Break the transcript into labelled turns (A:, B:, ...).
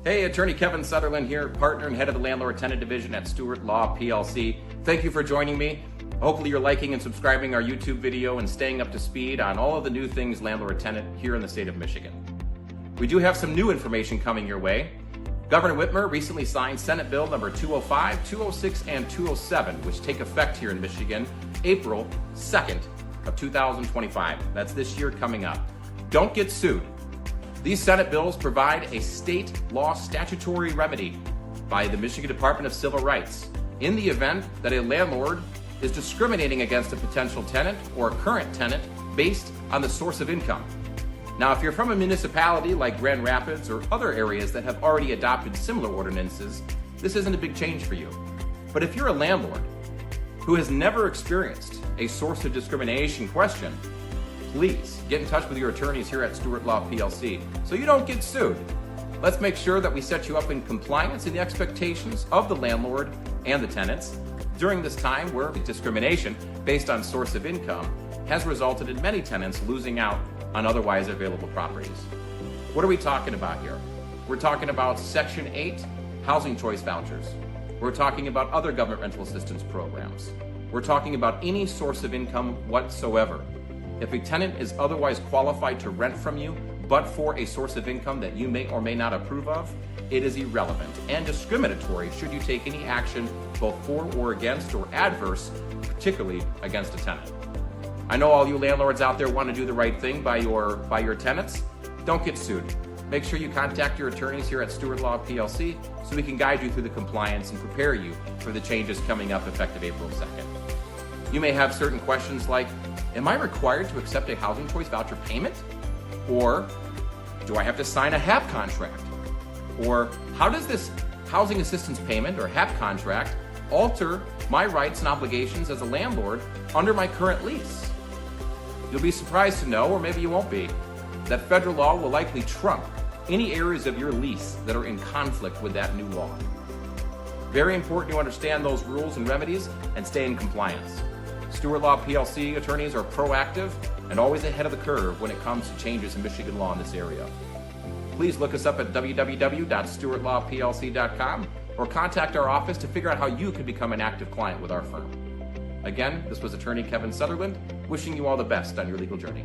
A: Hey, attorney Kevin Sutherland here, partner and head of the Landlord Tenant Division at Stuart Law PLC. Thank you for joining me. Hopefully you're liking and subscribing our YouTube video and staying up to speed on all of the new things landlord tenant here in the state of Michigan. We do have some new information coming your way. Governor Whitmer recently signed Senate Bill number 205, 206, and 207, which take effect here in Michigan, April 2nd of 2025. That's this year coming up. Don't get sued. These Senate bills provide a state law statutory remedy by the Michigan Department of Civil Rights in the event that a landlord is discriminating against a potential tenant or a current tenant based on the source of income. Now, if you're from a municipality like Grand Rapids or other areas that have already adopted similar ordinances, this isn't a big change for you. But if you're a landlord who has never experienced a source of discrimination question, please get in touch with your attorneys here at Stuart Law PLC so you don't get sued. Let's make sure that we set you up in compliance in the expectations of the landlord and the tenants during this time where discrimination based on source of income has resulted in many tenants losing out on otherwise available properties. What are we talking about here? We're talking about Section 8 Housing Choice Vouchers. We're talking about other government rental assistance programs. We're talking about any source of income whatsoever. If a tenant is otherwise qualified to rent from you, but for a source of income that you may or may not approve of, it is irrelevant and discriminatory should you take any action both for or against or adverse, particularly against a tenant. I know all you landlords out there want to do the right thing by your tenants. Don't get sued. Make sure you contact your attorneys here at Stuart Law PLC so we can guide you through the compliance and prepare you for the changes coming up effective April 2nd. You may have certain questions like, am I required to accept a Housing Choice Voucher payment? Or do I have to sign a HAP contract? Or how does this housing assistance payment or HAP contract alter my rights and obligations as a landlord under my current lease? You'll be surprised to know, or maybe you won't be, that federal law will likely trump any areas of your lease that are in conflict with that new law. Very important to understand those rules and remedies and stay in compliance. Stuart Law PLC attorneys are proactive and always ahead of the curve when it comes to changes in Michigan law in this area. Please look us up at www.stuartlawplc.com or contact our office to figure out how you can become an active client with our firm. Again, this was attorney Kevin Sutherland, wishing you all the best on your legal journey.